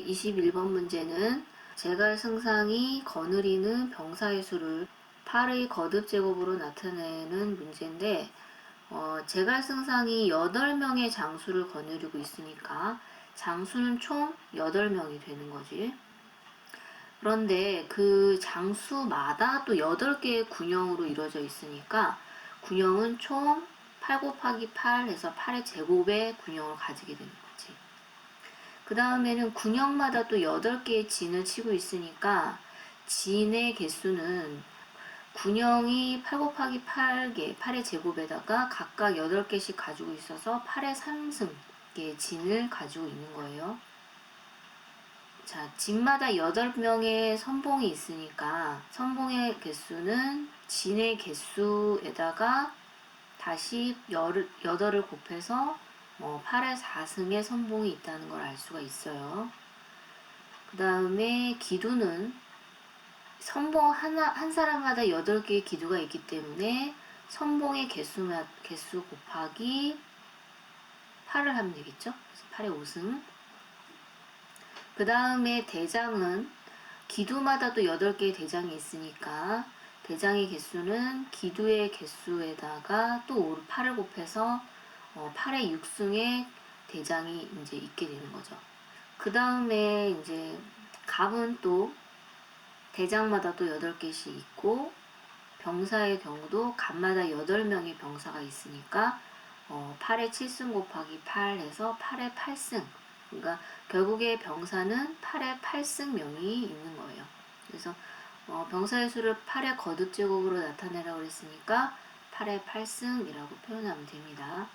21번 문제는 제갈 승상이 거느리는 병사의 수를 8의 거듭 제곱으로 나타내는 문제인데 제갈 승상이 8명의 장수를 거느리고 있으니까 장수는 총 8명이 되는 거지. 그런데 그 장수마다 또 8개의 군영으로 이루어져 있으니까 군영은 총 8 곱하기 8 해서 8의 제곱의 군영을 가지게 되는 거지. 그 다음에는 군영마다 또 8개의 진을 치고 있으니까 진의 개수는 군영이 8 곱하기 8개, 8의 제곱에다가 각각 8개씩 가지고 있어서 8의 3승의 진을 가지고 있는 거예요. 자, 진마다 8명의 선봉이 있으니까 선봉의 개수는 진의 개수에다가 다시 8을 곱해서 8의 4승의 선봉이 있다는 걸 알 수가 있어요. 그 다음에 기두는 선봉 한 사람마다 8개의 기두가 있기 때문에 선봉의 개수 곱하기 8을 하면 되겠죠? 그래서 8의 5승. 그 다음에 대장은 기두마다 또 8개의 대장이 있으니까 대장의 개수는 기두의 개수에다가 또 8을 곱해서 8의 6승의 대장이 이제 있게 되는 거죠. 그 다음에 이제 갑은 또 대장마다 또 8개씩 있고 병사의 경우도 갑마다 8명의 병사가 있으니까 8의 7승 곱하기 8 해서 8의 8승. 그러니까 결국에 병사는 8의 8승명이 있는 거예요. 그래서 병사의 수를 8의 거듭 제곱으로 나타내라고 했으니까 8의 8승이라고 표현하면 됩니다.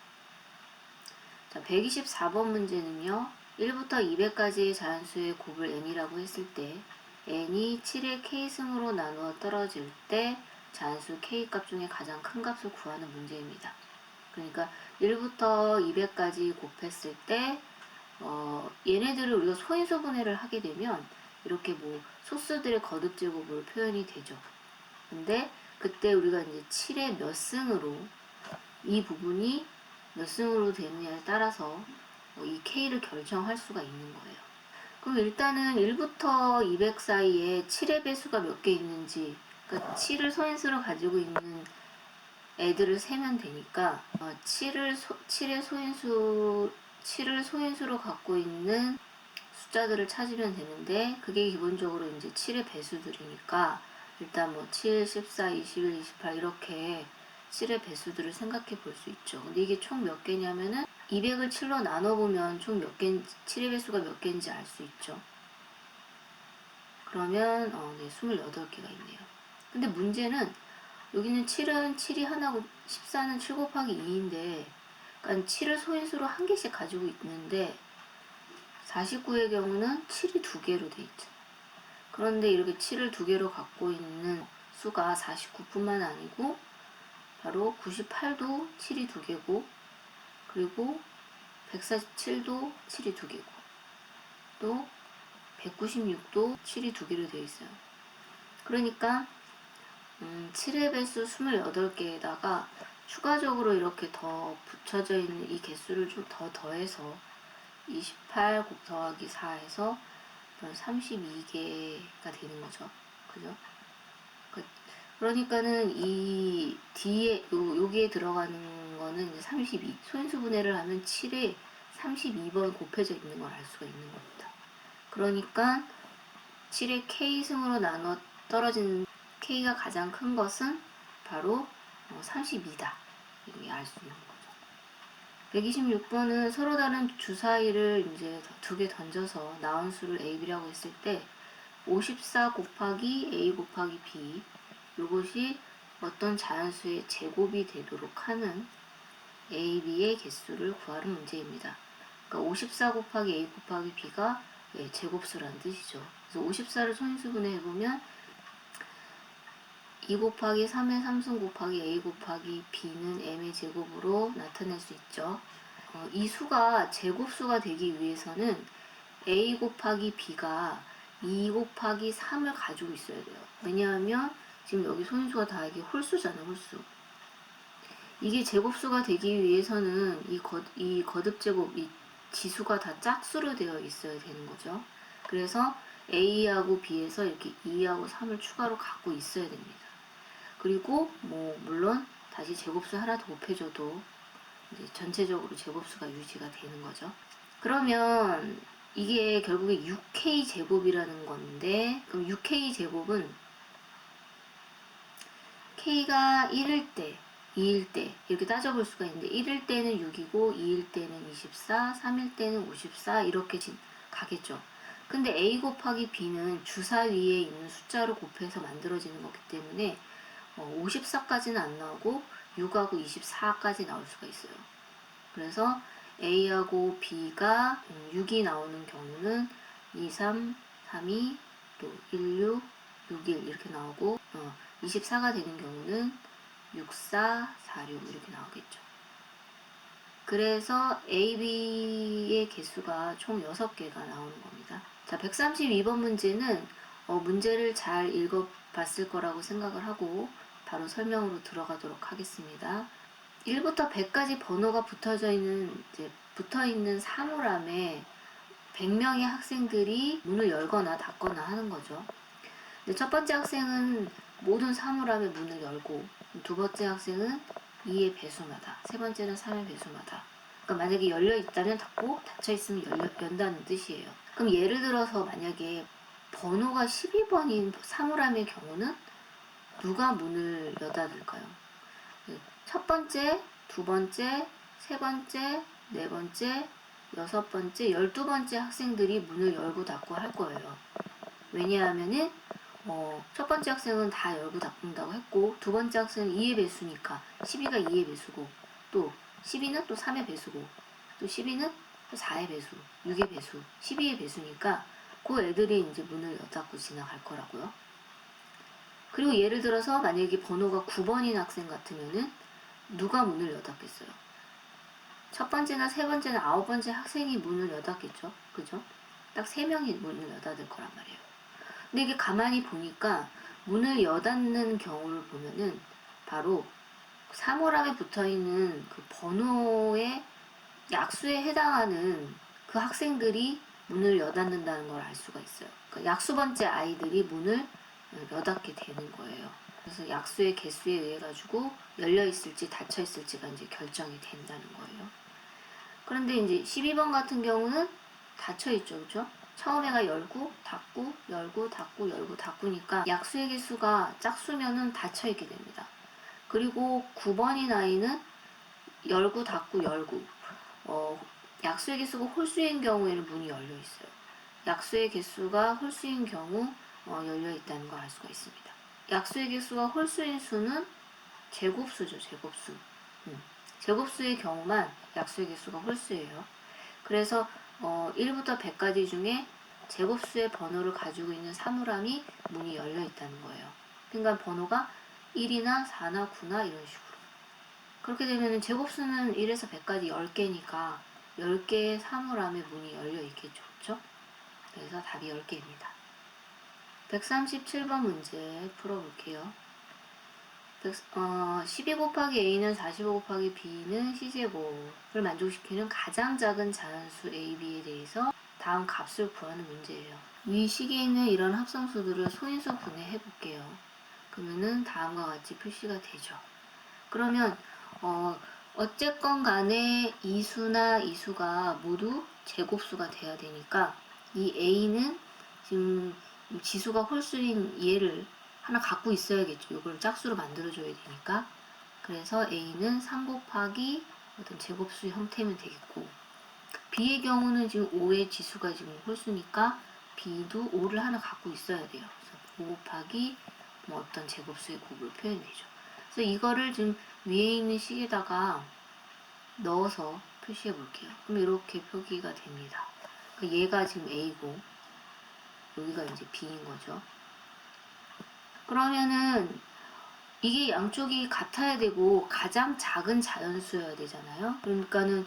자, 124번 문제는요. 1부터 200까지의 자연수의 곱을 n이라고 했을 때 n이 7의 k승으로 나누어 떨어질 때 자연수 k값 중에 가장 큰 값을 구하는 문제입니다. 그러니까 1부터 200까지 곱했을 때 얘네들을 우리가 소인수 분해를 하게 되면 이렇게 뭐 소수들의 거듭 제곱으로 표현이 되죠. 근데 그때 우리가 이제 7의 몇 승으로 이 부분이 몇 승으로 되느냐에 따라서 이 k를 결정할 수가 있는 거예요. 그럼 일단은 1부터 200 사이에 7의 배수가 몇 개 있는지, 그러니까 7을 소인수로 가지고 있는 애들을 세면 되니까 7을 소인수로 갖고 있는 숫자들을 찾으면 되는데 그게 기본적으로 이제 7의 배수들이니까 일단 뭐 7, 14, 21, 28 이렇게 7의 배수들을 생각해 볼 수 있죠. 근데 이게 총 몇 개냐면은 200을 7로 나눠보면 총 몇 개, 7의 배수가 몇 개인지 알 수 있죠. 그러면 네, 28개가 있네요. 근데 문제는 여기는 7은 7이 하나고 14는 7 곱하기 2인데 그러니까 7을 소인수로 한 개씩 가지고 있는데 49의 경우는 7이 2개로 돼 있죠. 그런데 이렇게 7을 2개로 갖고 있는 수가 49뿐만 아니고 바로 98도 7이 2개고 그리고 147도 7이 2개고 또 196도 7이 2개로 되어 있어요. 그러니까 7의 배수 28개에다가 추가적으로 이렇게 더 붙여져 있는 이 개수를 좀 더 더해서 28 더하기 4에서 32개가 되는 거죠. 그죠? 그러니까는 이 뒤에 여기에 들어가는 거는 이제 32 소인수 분해를 하면 7에 32번 곱해져 있는 걸 알 수가 있는 겁니다. 그러니까 7의 k승으로 나눠 떨어진 k가 가장 큰 것은 바로 32다. 이렇게 알 수 있는 거죠. 126번은 서로 다른 주사위를 이제 2개 던져서 나온 수를 a, b라고 했을 때 54 곱하기 a 곱하기 b 이것이 어떤 자연수의 제곱이 되도록 하는 a, b의 개수를 구하는 문제입니다. 그러니까 54 곱하기 a 곱하기 b가 제곱수라는 뜻이죠. 그래서 54를 소인수분해 해보면 2 곱하기 3의 3승 곱하기 a 곱하기 b는 m의 제곱으로 나타낼 수 있죠. 이 수가 제곱수가 되기 위해서는 a 곱하기 b가 2 곱하기 3을 가지고 있어야 돼요. 왜냐하면 지금 여기 소인수가 다 이게 홀수잖아요, 홀수. 이게 제곱수가 되기 위해서는 이 거듭제곱, 이 지수가 다 짝수로 되어 있어야 되는 거죠. 그래서 A하고 B에서 이렇게 2하고 3을 추가로 갖고 있어야 됩니다. 그리고 뭐 물론 다시 제곱수 하나 더 곱해줘도 이제 전체적으로 제곱수가 유지가 되는 거죠. 그러면 이게 결국에 6K 제곱이라는 건데, 그럼 6K 제곱은 K가 1일 때, 2일 때 이렇게 따져볼 수가 있는데 1일 때는 6이고 2일 때는 24, 3일 때는 54 이렇게 가겠죠. 근데 A 곱하기 B는 주사 위에 있는 숫자로 곱해서 만들어지는 거기 때문에 54까지는 안 나오고 6하고 24까지 나올 수가 있어요. 그래서 A하고 B가 6이 나오는 경우는 2, 3, 3, 2, 또 1, 6, 6, 1 이렇게 나오고 24가 되는 경우는 6, 4, 4, 6 이렇게 나오겠죠. 그래서 A, B의 개수가 총 6개가 나오는 겁니다. 자, 132번 문제는 문제를 잘 읽어봤을 거라고 생각을 하고 바로 설명으로 들어가도록 하겠습니다. 1부터 100까지 번호가 붙어있는 사물함에 100명의 학생들이 문을 열거나 닫거나 하는 거죠. 근데 첫 번째 학생은 모든 사물함의 문을 열고, 두 번째 학생은 2의 배수마다, 세 번째는 3의 배수마다. 그러니까 만약에 열려 있다면 닫고 닫혀 있으면 연다는 뜻이에요. 그럼 예를 들어서 만약에 번호가 12번인 사물함의 경우는 누가 문을 여닫을까요? 첫 번째, 두 번째, 세 번째, 네 번째, 여섯 번째, 12번째 학생들이 문을 열고 닫고 할 거예요. 왜냐하면은 첫 번째 학생은 다 열고 닫는다고 했고, 두 번째 학생은 2의 배수니까 12가 2의 배수고, 또 12는 또 3의 배수고, 또 12는 또 4의 배수, 6의 배수, 12의 배수니까 그 애들이 이제 문을 여닫고 지나갈 거라고요. 그리고 예를 들어서 만약에 번호가 9번인 학생 같으면은 누가 문을 여닫겠어요? 첫 번째나 세 번째나 아홉 번째 학생이 문을 여닫겠죠? 그죠? 딱 3명이 문을 여닫을 거란 말이에요. 근데 이게 가만히 보니까 문을 여닫는 경우를 보면은 바로 사물함에 붙어있는 그 번호의 약수에 해당하는 그 학생들이 문을 여닫는다는 걸 알 수가 있어요. 그러니까 약수 번째 아이들이 문을 여닫게 되는 거예요. 그래서 약수의 개수에 의해 가지고 열려 있을지 닫혀 있을지가 이제 결정이 된다는 거예요. 그런데 이제 12번 같은 경우는 닫혀 있죠, 그죠? 처음에가 열고 닫고 열고 닫고 열고 닫고니까 약수의 개수가 짝수면은 닫혀 있게 됩니다. 그리고 9번인 아이는 열고 닫고 열고 약수의 개수가 홀수인 경우에는 문이 열려 있어요. 약수의 개수가 홀수인 경우 열려 있다는 걸 알 수가 있습니다. 약수의 개수가 홀수인 수는 제곱수죠, 제곱수. 제곱수의 경우만 약수의 개수가 홀수예요. 그래서 1부터 100까지 중에 제곱수의 번호를 가지고 있는 사물함이 문이 열려 있다는 거예요. 그러니까 번호가 1이나 4나 9나 이런 식으로. 그렇게 되면 제곱수는 1에서 100까지 10개니까 10개의 사물함에 문이 열려 있겠죠. 그렇죠? 그래서 답이 10개입니다. 137번 문제 풀어볼게요. 12 곱하기 a는 45 곱하기 b는 c제곱을 만족시키는 가장 작은 자연수 a, b에 대해서 다음 값을 구하는 문제예요. 위 식에 있는 이런 합성수들을 소인수 분해해 볼게요. 그러면은 다음과 같이 표시가 되죠. 그러면 어쨌건 간에 이수나 이수가 모두 제곱수가 돼야 되니까 이 a는 지금 지수가 홀수인 얘를 하나 갖고 있어야겠죠. 이걸 짝수로 만들어줘야 되니까. 그래서 a는 3 곱하기 어떤 제곱수 형태면 되겠고, b의 경우는 지금 5의 지수가 지금 홀수니까 b도 5를 하나 갖고 있어야 돼요. 그래서 5 곱하기 뭐 어떤 제곱수의 곱을 표현되죠. 그래서 이거를 지금 위에 있는 식에다가 넣어서 표시해 볼게요. 그럼 이렇게 표기가 됩니다. 그러니까 얘가 지금 a고 여기가 이제 b인 거죠. 그러면은 이게 양쪽이 같아야 되고 가장 작은 자연수여야 되잖아요. 그러니까는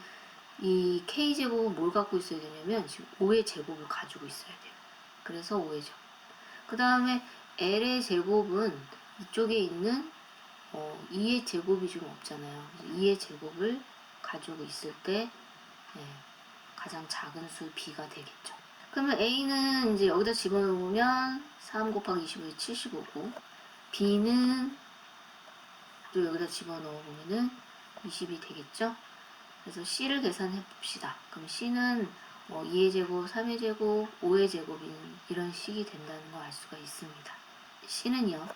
이 k제곱은 뭘 갖고 있어야 되냐면 지금 5의 제곱을 가지고 있어야 돼요. 그래서 5의 제곱. 그 다음에 l의 제곱은 이쪽에 있는 2의 제곱이 지금 없잖아요. 2의 제곱을 가지고 있을 때 가장 작은 수 b가 되겠죠. 그러면 A는 이제 여기다 집어넣으면 3 곱하기 25에 75고, B는 또 여기다 집어넣어보면은 20이 되겠죠? 그래서 C를 계산해 봅시다. 그럼 C는 2의 제곱, 3의 제곱, 5의 제곱인 이런 식이 된다는 거 알 수가 있습니다. C는요.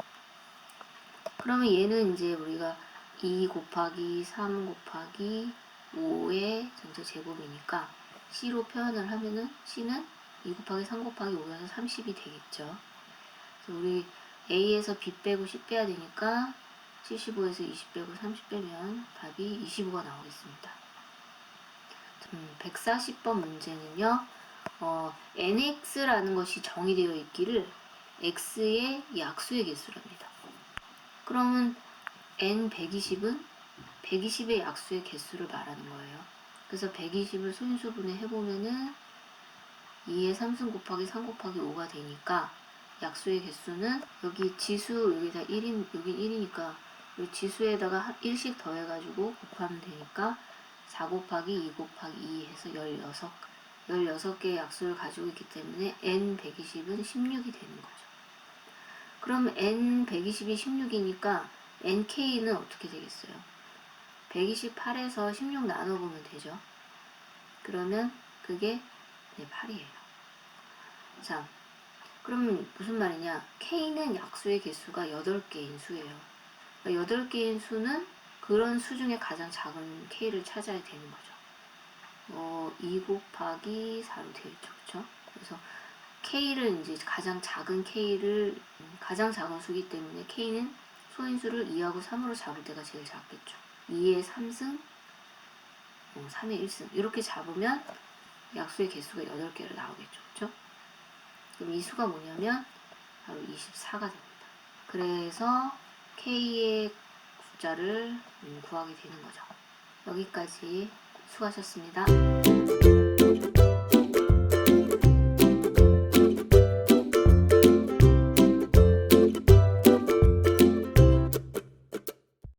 그러면 얘는 이제 우리가 2 곱하기 3 곱하기 5의 전체 제곱이니까 C로 표현을 하면은 C는 2 곱하기 3 곱하기 5에서 30이 되겠죠. 그래서 우리 A에서 B 빼고 C 빼야 되니까 75에서 20 빼고 30 빼면 답이 25가 나오겠습니다. 140번 문제는요. nx라는 것이 정의되어 있기를 x의 약수의 개수랍니다. 그러면 n120은 120의 약수의 개수를 말하는 거예요. 그래서 120을 소인수분해 해보면은 2의 3승 곱하기 3 곱하기 5가 되니까 약수의 개수는 여기 지수 여기다 1인 여기 1이니까 이 지수에다가 1씩 더해가지고 곱하면 되니까 4 곱하기 2 곱하기 2 해서 16개의 약수를 가지고 있기 때문에 n120은 16이 되는 거죠. 그럼 n120이 16이니까 nk는 어떻게 되겠어요? 128에서 16 나눠보면 되죠. 그러면 그게 8이에요. 자, 그러면 무슨 말이냐? k는 약수의 개수가 8개인 수예요. 그러니까 8개인 수는 그런 수 중에 가장 작은 k를 찾아야 되는 거죠. 2 곱하기 4로 되어 있죠. 그쵸? 그래서 k를 이제 가장 작은 k를 가장 작은 수기 때문에 k는 소인수를 2하고 3으로 잡을 때가 제일 작겠죠. 2의 3승, 3의 1승 이렇게 잡으면 약수의 개수가 8개를 나오겠죠. 그쵸? 그럼 이 수가 뭐냐면 바로 24가 됩니다. 그래서 k의 숫자를 구하게 되는 거죠. 여기까지 수고하셨습니다.